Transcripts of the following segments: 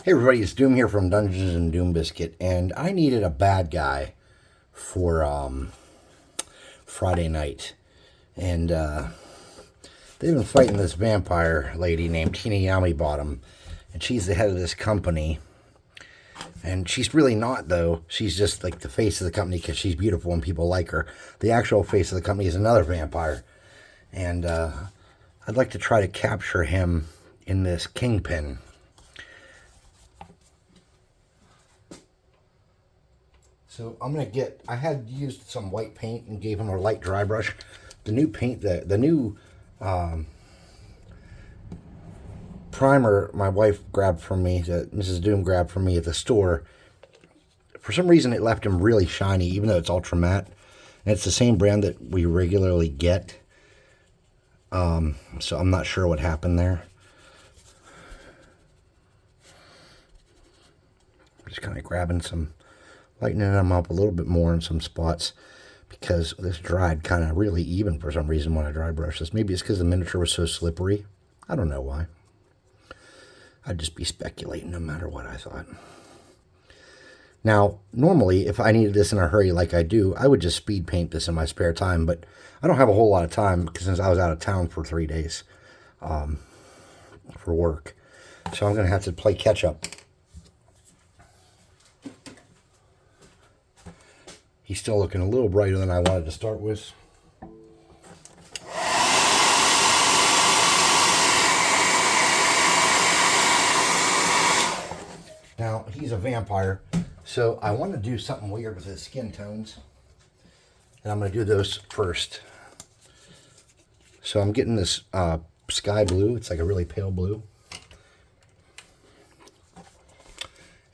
Hey everybody, it's Doom here from Dungeons and Doom Biscuit, and I needed a bad guy for Friday night, and they've been fighting this vampire lady named Tina Yami Bottom, and she's the head of this company, and she's really not though. She's just like the face of the company because she's beautiful and people like her. The actual face of the company is another vampire, and I'd like to try to capture him in this Kingpin. So I'm going to I had used some white paint and gave him a light dry brush. The new paint, the new primer my wife grabbed from me, that Mrs. Doom grabbed from me at the store, for some reason it left him really shiny, even though it's ultra matte. And it's the same brand that we regularly get. So I'm not sure what happened there. Just kind of grabbing some, lightening them up a little bit more in some spots because this dried kind of really even for some reason when I dry brush this. Maybe it's because the miniature was so slippery. I don't know why. I'd just be speculating no matter what I thought. Now, normally, if I needed this in a hurry like I do, I would just speed paint this in my spare time, but I don't have a whole lot of time because since I was out of town for 3 days for work. So I'm going to have to play catch up. He's still looking a little brighter than I wanted to start with. Now, he's a vampire, so I want to do something weird with his skin tones. And I'm going to do those first. So I'm getting this sky blue. It's like a really pale blue.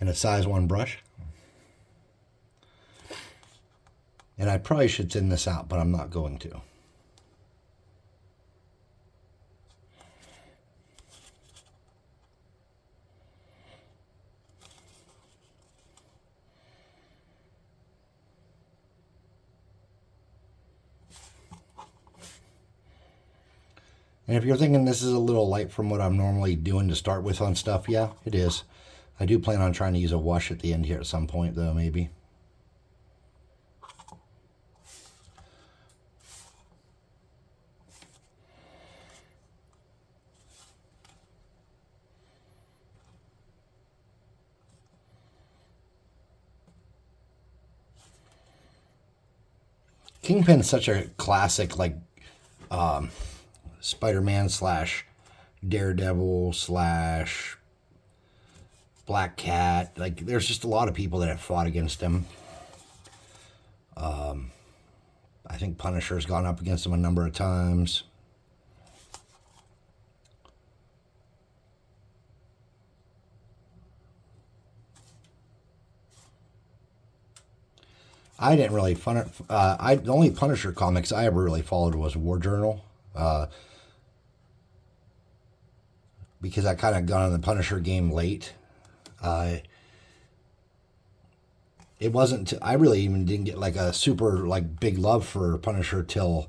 And a size 1 brush. And I probably should thin this out, but I'm not going to. And if you're thinking this is a little light from what I'm normally doing to start with on stuff, yeah, it is. I do plan on trying to use a wash at the end here at some point, though, maybe. Kingpin's such a classic, like, Spider-Man slash Daredevil slash Black Cat. Like, there's just a lot of people that have fought against him. I think Punisher's gone up against him a number of times. I didn't really the only Punisher comics I ever really followed was War Journal, because I kind of got on the Punisher game late. It wasn't. I really even didn't get like a super like big love for Punisher till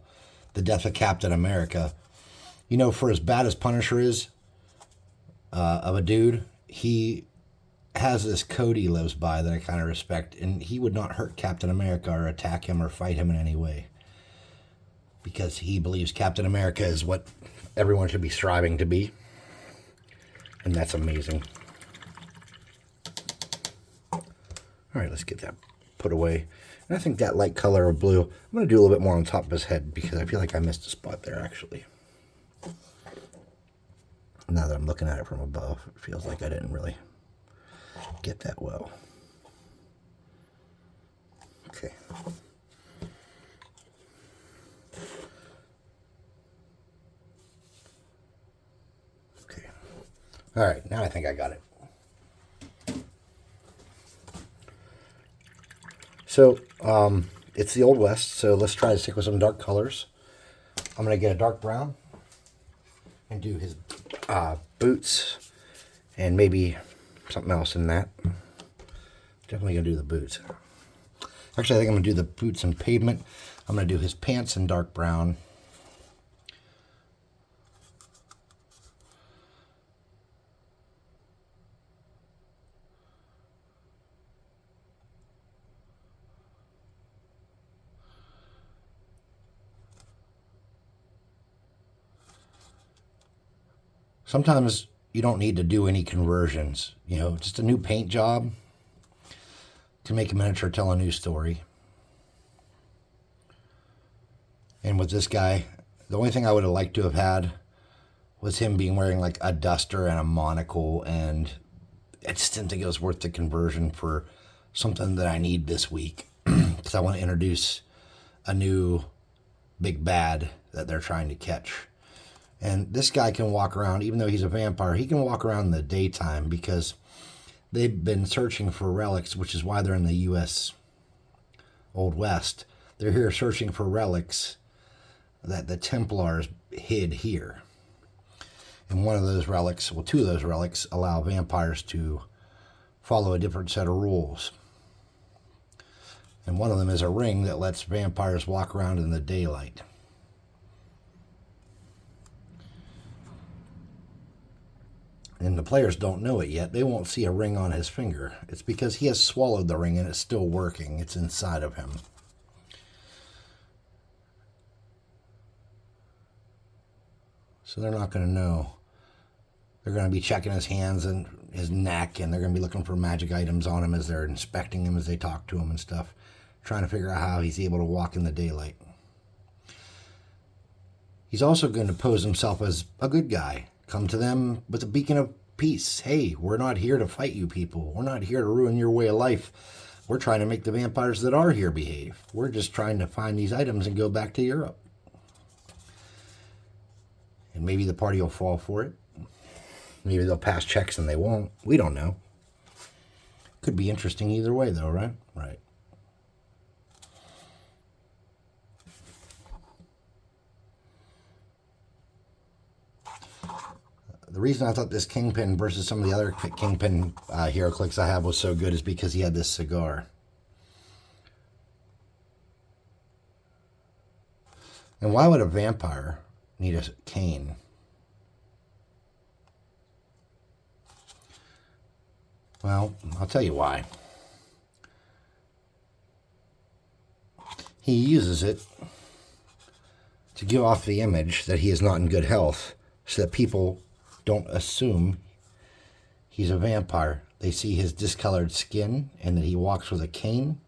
the death of Captain America. You know, for as bad as Punisher is, of a dude, he has this code he lives by that I kind of respect, and he would not hurt Captain America or attack him or fight him in any way because he believes Captain America is what everyone should be striving to be, and that's amazing. All right, let's get that put away. And I think that light color of blue, I'm going to do a little bit more on top of his head because I feel like I missed a spot there actually. Now that I'm looking at it from above, it feels like I didn't really get that well. Okay. Okay. All right, now I think I got it. So, it's the Old West, so let's try to stick with some dark colors. I'm going to get a dark brown and do his boots and maybe something else in that. Definitely going to do the boots. Actually, I think I'm going to do the boots and pavement. I'm going to do his pants in dark brown. Sometimes you don't need to do any conversions. You know, just a new paint job can make a miniature tell a new story. And with this guy, the only thing I would have liked to have had was him being wearing like a duster and a monocle, and I just didn't think it was worth the conversion for something that I need this week. Because I want to introduce a new big bad that they're trying to catch. And this guy can walk around, even though he's a vampire, he can walk around in the daytime because they've been searching for relics, which is why they're in the U.S. Old West. They're here searching for relics that the Templars hid here. And one of those relics, well, two of those relics allow vampires to follow a different set of rules. And one of them is a ring that lets vampires walk around in the daylight. And the players don't know it yet. They won't see a ring on his finger. It's because he has swallowed the ring and it's still working. It's inside of him. So they're not going to know. They're going to be checking his hands and his neck, and they're going to be looking for magic items on him as they're inspecting him, as they talk to him and stuff, trying to figure out how he's able to walk in the daylight. He's also going to pose himself as a good guy. Come to them with a beacon of peace. Hey, we're not here to fight you people. We're not here to ruin your way of life. We're trying to make the vampires that are here behave. We're just trying to find these items and go back to Europe. And maybe the party will fall for it. Maybe they'll pass checks and they won't. We don't know. Could be interesting either way, though, right? Right. The reason I thought this Kingpin versus some of the other Kingpin Heroclix I have was so good is because he had this cigar. And why would a vampire need a cane? Well, I'll tell you why. He uses it to give off the image that he is not in good health so that people don't assume he's a vampire. They see his discolored skin and that he walks with a cane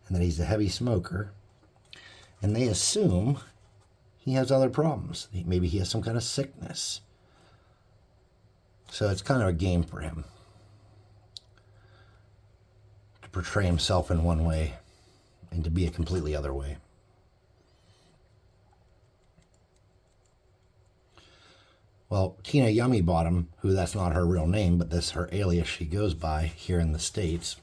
and that he's a heavy smoker, and they assume he has other problems. Maybe he has some kind of sickness. So it's kind of a game for him to portray himself in one way and to be a completely other way. Well, Tina Yummy Bottom, who that's not her real name, but that's her alias she goes by here in the States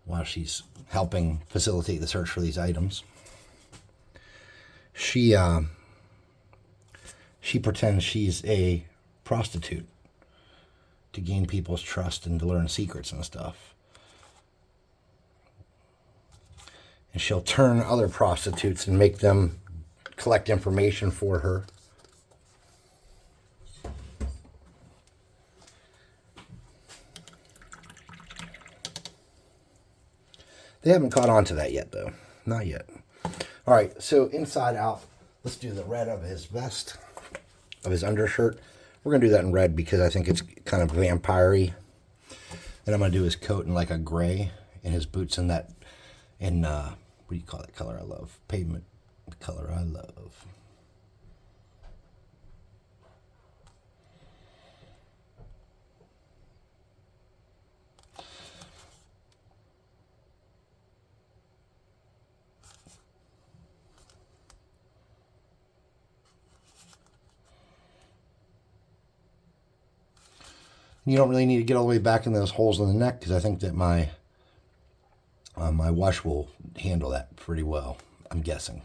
while she's helping facilitate the search for these items. She pretends she's a prostitute to gain people's trust and to learn secrets and stuff. And she'll turn other prostitutes and make them collect information for her. They haven't caught on to that yet, though. Not yet. All right, so inside out, let's do the red of his vest, of his undershirt. We're going to do that in red because I think it's kind of vampire-y. And I'm going to do his coat in like a gray and his boots in that, what do you call that color I love? Pavement color I love. You don't really need to get all the way back in those holes in the neck because I think that my wash will handle that pretty well, I'm guessing.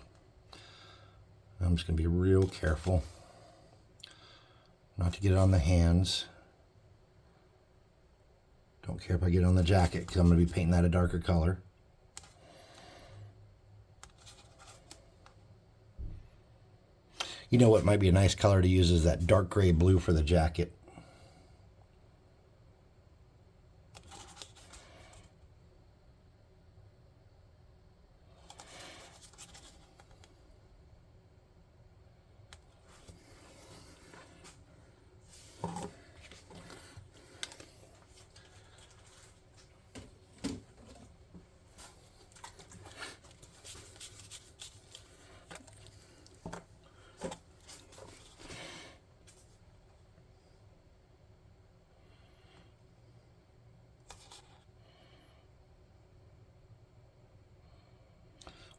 I'm just going to be real careful not to get it on the hands. Don't care if I get it on the jacket because I'm going to be painting that a darker color. You know what might be a nice color to use is that dark gray blue for the jacket.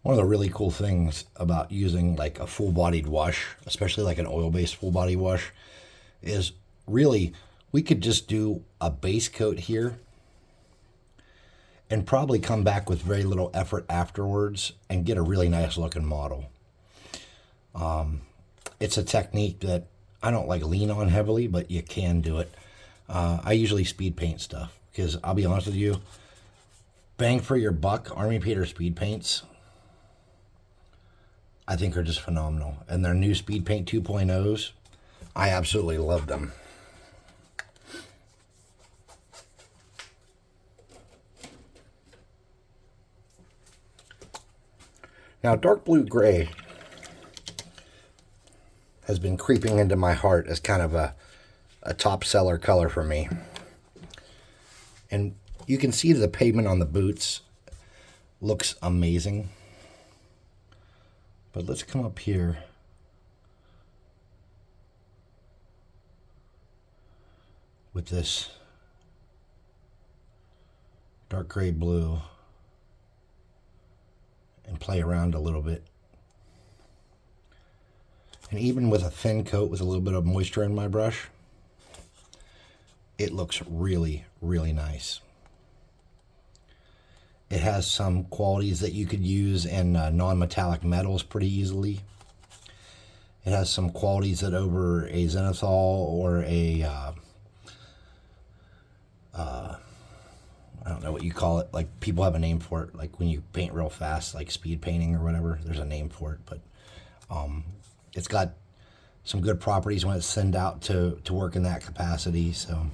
One of the really cool things about using like a full-bodied wash, especially like an oil-based full-body wash, is really we could just do a base coat here and probably come back with very little effort afterwards and get a really nice looking model. It's a technique that I don't like lean on heavily, but you can do it. I usually speed paint stuff because I'll be honest with you, bang for your buck, Army Painter speed paints, I think are just phenomenal. And their new Speed Paint 2.0s, I absolutely love them. Now, dark blue gray has been creeping into my heart as kind of a top seller color for me. And you can see the pavement on the boots looks amazing. But let's come up here. With this dark gray blue and play around a little bit. And even with a thin coat with a little bit of moisture in my brush, it looks really, really nice. It has some qualities that you could use in non-metallic metals pretty easily. It has some qualities that over a zenithal or a, I don't know what you call it, like people have a name for it, like when you paint real fast, like speed painting or whatever, there's a name for it, but it's got some good properties when it's sent out to work in that capacity. So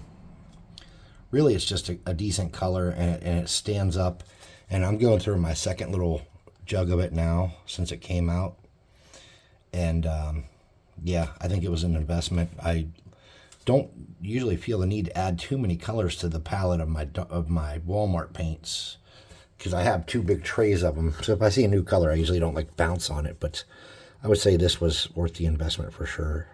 really it's just a decent color, and it stands up. And I'm going through my second little jug of it now since it came out. And yeah, I think it was an investment. I don't usually feel the need to add too many colors to the palette of my Walmart paints because I have two big trays of them. So if I see a new color, I usually don't like bounce on it. But I would say this was worth the investment for sure.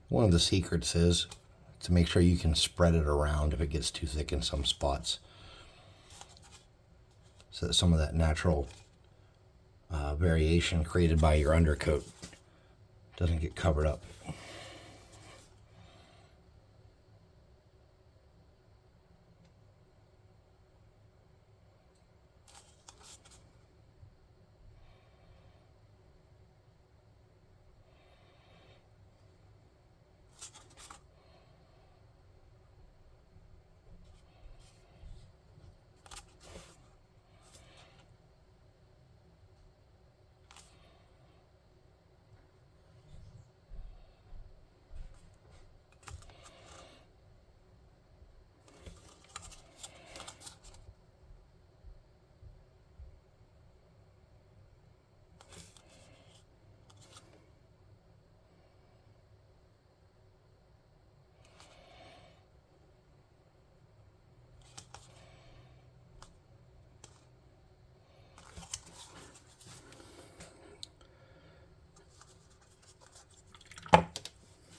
One of the secrets is to make sure you can spread it around if it gets too thick in some spots, so that some of that natural variation created by your undercoat doesn't get covered up.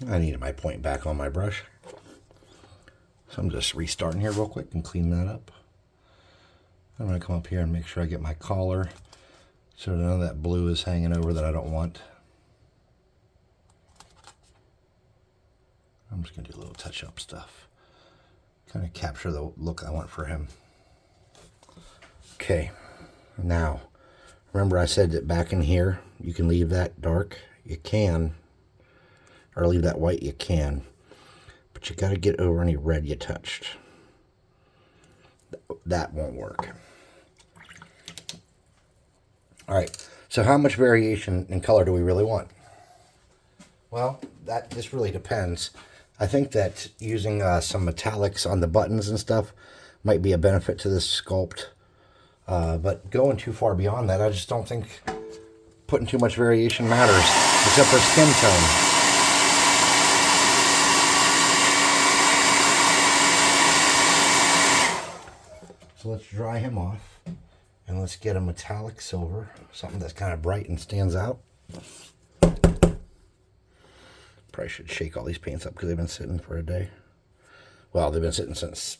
I needed my point back on my brush. So I'm just restarting here real quick and clean that up. I'm going to come up here and make sure I get my collar so none of that blue is hanging over that I don't want. I'm just going to do a little touch-up stuff. Kind of capture the look I want for him. Okay, now, remember I said that back in here, you can leave that dark. You can. Or leave that white, you can. But you got to get over any red you touched. That won't work. Alright, so how much variation in color do we really want? Well, this really depends. I think that using some metallics on the buttons and stuff might be a benefit to this sculpt. But going too far beyond that, I just don't think putting too much variation matters, except for skin tone. So let's dry him off, and let's get a metallic silver, something that's kind of bright and stands out. Probably should shake all these paints up because they've been sitting for a day. Well, they've been sitting since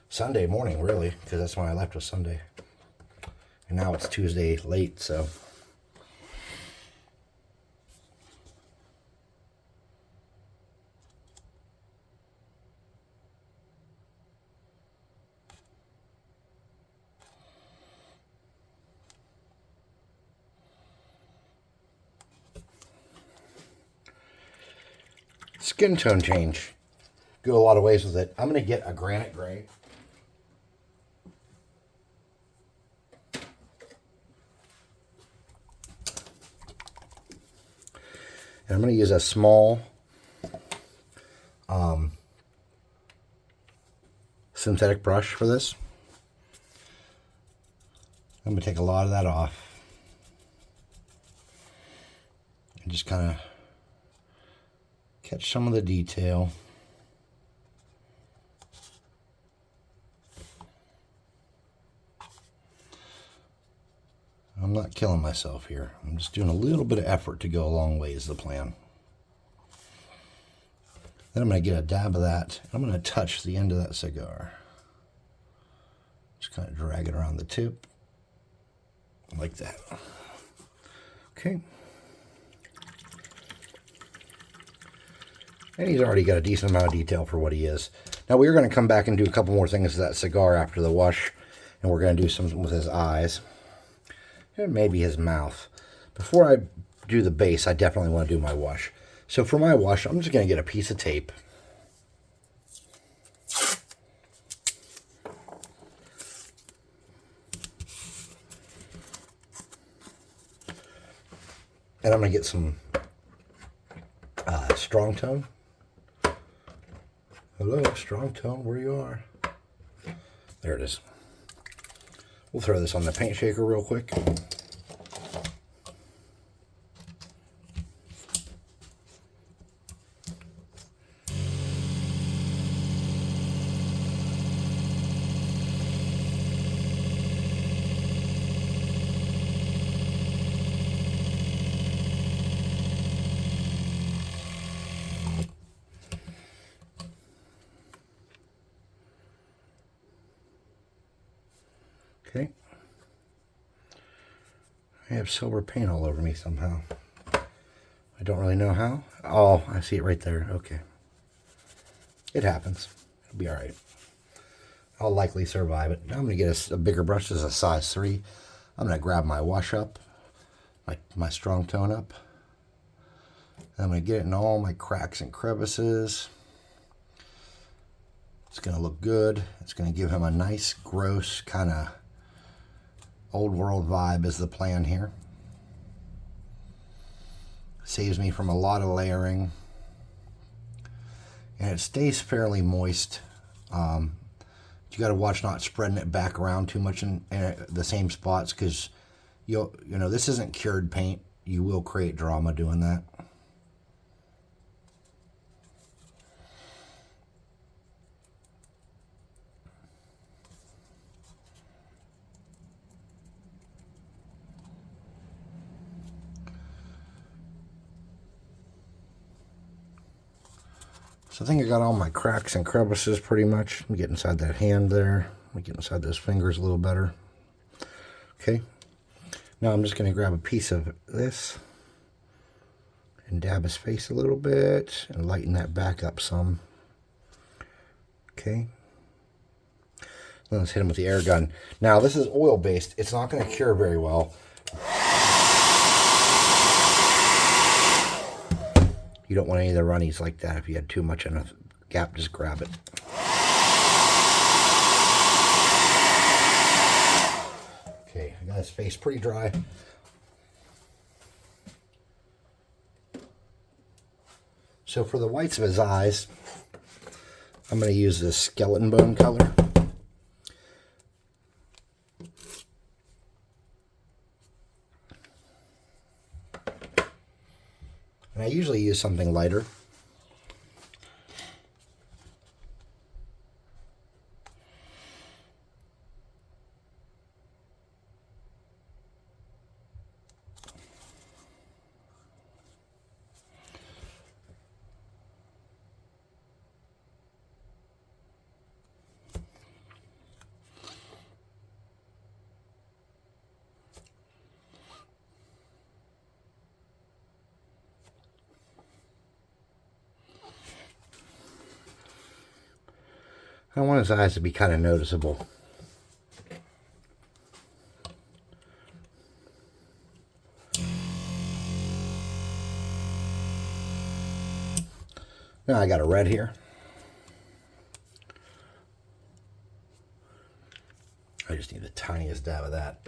Sunday morning, really, because that's when I left, was Sunday. And now it's Tuesday late, so. Skin tone change. Go a lot of ways with it. I'm going to get a granite gray. And I'm going to use a small synthetic brush for this. I'm going to take a lot of that off. And just kind of catch some of the detail. I'm not killing myself here. I'm just doing a little bit of effort to go a long way is the plan. Then I'm going to get a dab of that. I'm going to touch the end of that cigar. Just kind of drag it around the tip. Like that. Okay. And he's already got a decent amount of detail for what he is. Now we're going to come back and do a couple more things to that cigar after the wash. And we're going to do some with his eyes. And maybe his mouth. Before I do the base, I definitely want to do my wash. So for my wash, I'm just going to get a piece of tape. And I'm going to get some strong tone. Hello, strong tone, where you are. There it is. We'll throw this on the paint shaker real quick. Okay. I have silver paint all over me somehow. I don't really know how. Oh, I see it right there. Okay. It happens. It'll be all right. I'll likely survive it. Now I'm going to get a bigger brush. This is a size 3. I'm going to grab my wash up, my strong tone up. I'm going to get it in all my cracks and crevices. It's going to look good. It's going to give him a nice, gross, kind of old world vibe is the plan here. Saves me from a lot of layering. And it stays fairly moist. You got to watch not spreading it back around too much in the same spots, because you know this isn't cured paint. You will create drama doing that. So I think I got all my cracks and crevices pretty much. Let me get inside that hand there. Let me get inside those fingers a little better. Okay. Now I'm just going to grab a piece of this and dab his face a little bit and lighten that back up some. Okay. Then let's hit him with the air gun. Now this is oil based. It's not going to cure very well. You don't want any of the runnies like that. If you had too much in a gap, just grab it. Okay, I got his face pretty dry. So for the whites of his eyes, I'm going to use this skeleton bone color. usually use something lighter. I want his eyes to be kind of noticeable. Now I got a red here. I just need the tiniest dab of that.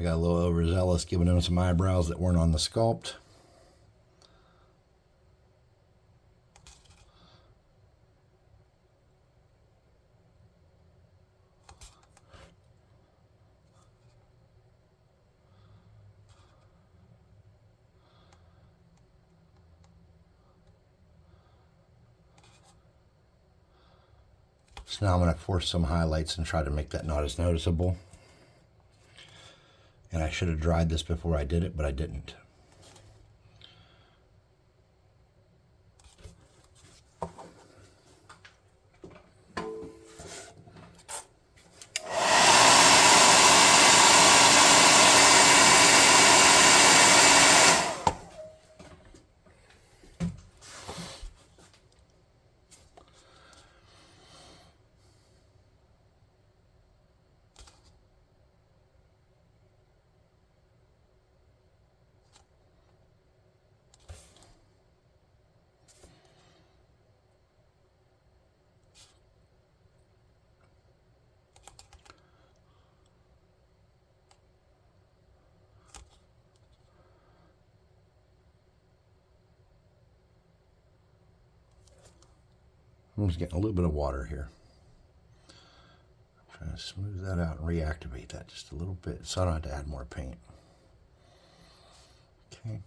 I got a little overzealous giving him some eyebrows that weren't on the sculpt. So now I'm going to force some highlights and try to make that not as noticeable. And I should have dried this before I did it, but I didn't. I'm just getting a little bit of water here. I'm trying to smooth that out and reactivate that just a little bit so I don't have to add more paint. Okay.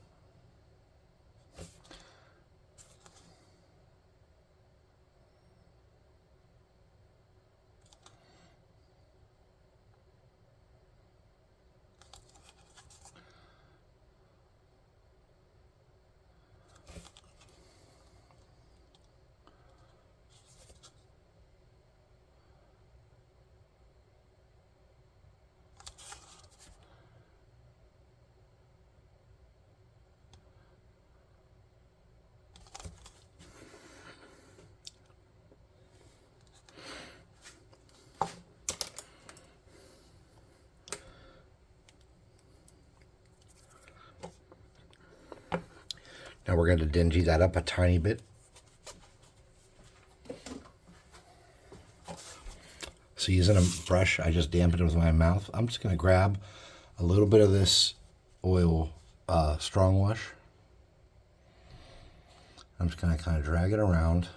Now we're going to dingy that up a tiny bit. So using a brush, I just dampened it with my mouth. I'm just going to grab a little bit of this oil strong wash. I'm just going to kind of drag it around.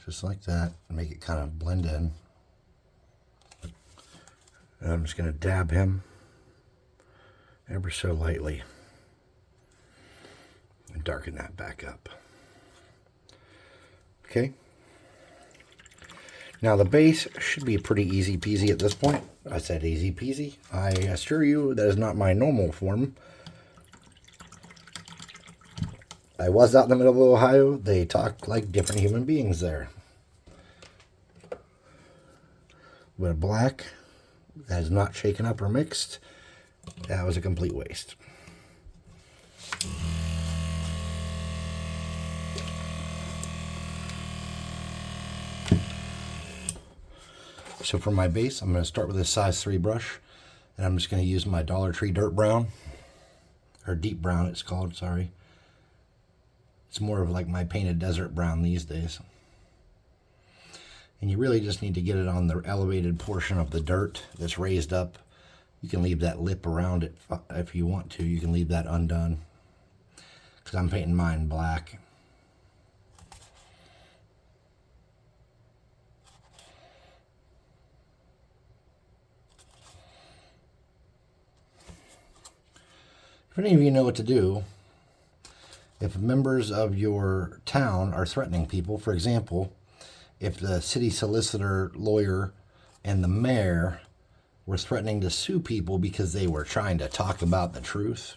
Just like that, and make it kind of blend in. And I'm just going to dab him ever so lightly and darken that back up. Okay. Now the base should be pretty easy peasy at this point. I said easy peasy. I assure you that is not my normal form. I was out in the middle of Ohio. They talk like different human beings there. With black that is not shaken up or mixed, that was a complete waste. So for my base, I'm going to start with this size 3 brush, and I'm just going to use my Dollar Tree Dirt Brown, or Deep Brown it's called, sorry. It's more of like my painted desert brown these days. And you really just need to get it on the elevated portion of the dirt that's raised up. You can leave that lip around it if you want to. You can leave that undone, because I'm painting mine black. If any of you know what to do, if members of your town are threatening people, for example, if the city solicitor, lawyer, and the mayor were threatening to sue people because they were trying to talk about the truth,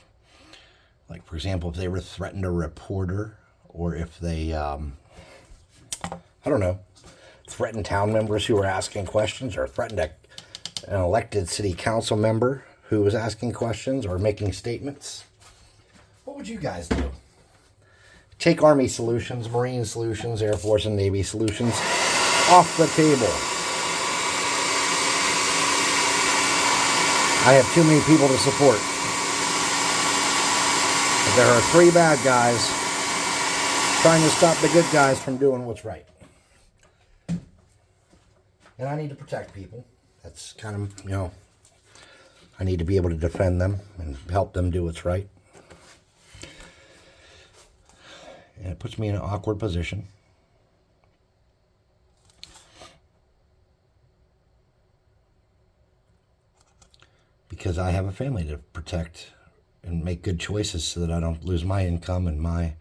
like, for example, if they were threatened a reporter, or if they, I don't know, threatened town members who were asking questions, or threatened an elected city council member who was asking questions or making statements, what would you guys do? Take Army solutions, Marine solutions, Air Force and Navy solutions off the table. I have too many people to support. But there are 3 bad guys trying to stop the good guys from doing what's right. And I need to protect people. That's kind of, I need to be able to defend them and help them do what's right. And it puts me in an awkward position. Because I have a family to protect and make good choices so that I don't lose my income and my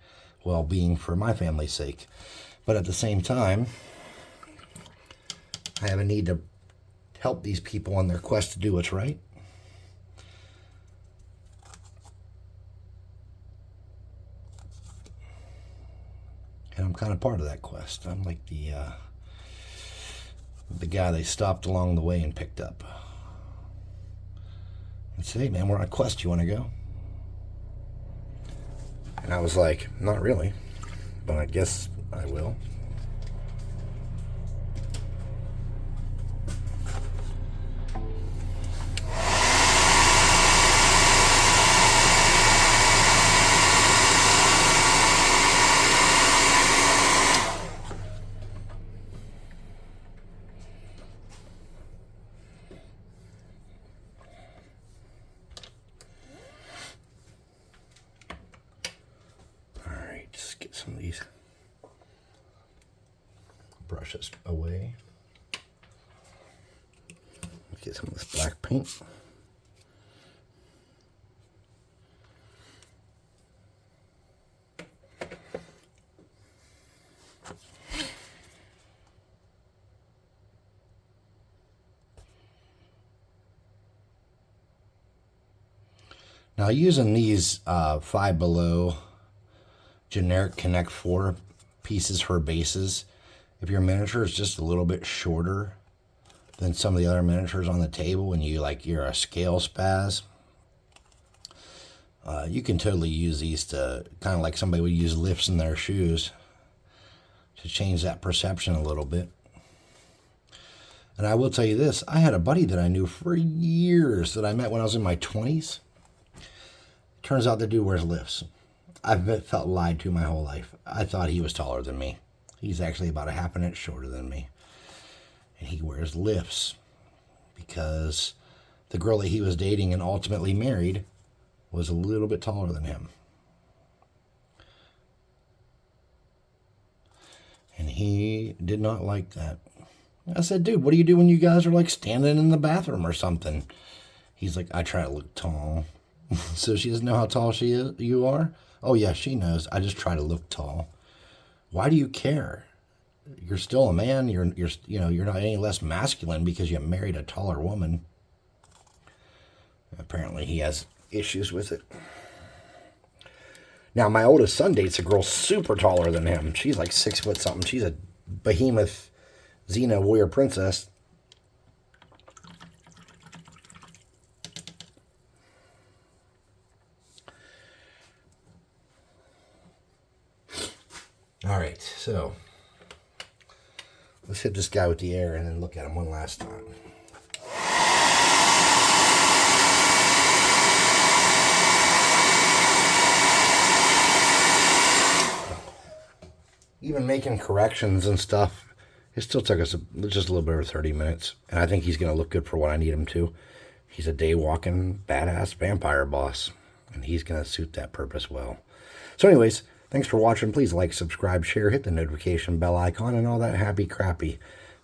well-being for my family's sake. But at the same time, I have a need to help these people on their quest to do what's right. And I'm kind of part of that quest. I'm like the guy they stopped along the way and picked up. And said, hey man, we're on a quest, you want to go? And I was like, not really, but I guess I will. Get some of these brushes away. Get some of this black paint. Now using these Five Below generic Connect 4 pieces for bases, if your miniature is just a little bit shorter than some of the other miniatures on the table and you're a scale spaz, you can totally use these to, kind of like somebody would use lifts in their shoes, to change that perception a little bit. And I will tell you this, I had a buddy that I knew for years that I met when I was in my 20s. Turns out the dude wears lifts. I've felt lied to my whole life. I thought he was taller than me. He's actually about a half an inch shorter than me. And he wears lifts because the girl that he was dating and ultimately married was a little bit taller than him. And he did not like that. I said, dude, what do you do when you guys are like standing in the bathroom or something? He's like, I try to look tall. So she doesn't know how tall you are? Oh yeah, she knows. I just try to look tall. Why do you care? You're still a man. You're not any less masculine because you married a taller woman. Apparently he has issues with it. Now my oldest son dates a girl super taller than him. She's like 6 foot something. She's a behemoth Xena warrior princess. All right, so let's hit this guy with the air and then look at him one last time. Even making corrections and stuff, it still took us just a little bit over 30 minutes. And I think he's going to look good for what I need him to. He's a day-walking, badass vampire boss. And he's going to suit that purpose well. So anyways, thanks for watching. Please like, subscribe, share, hit the notification bell icon, and all that happy crappy.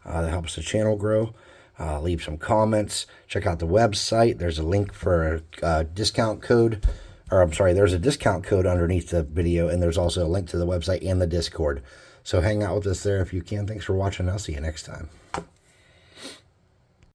That helps the channel grow. Leave some comments. Check out the website. There's a link for a discount code. Or I'm sorry, there's a discount code underneath the video, and there's also a link to the website and the Discord. So hang out with us there if you can. Thanks for watching. I'll see you next time.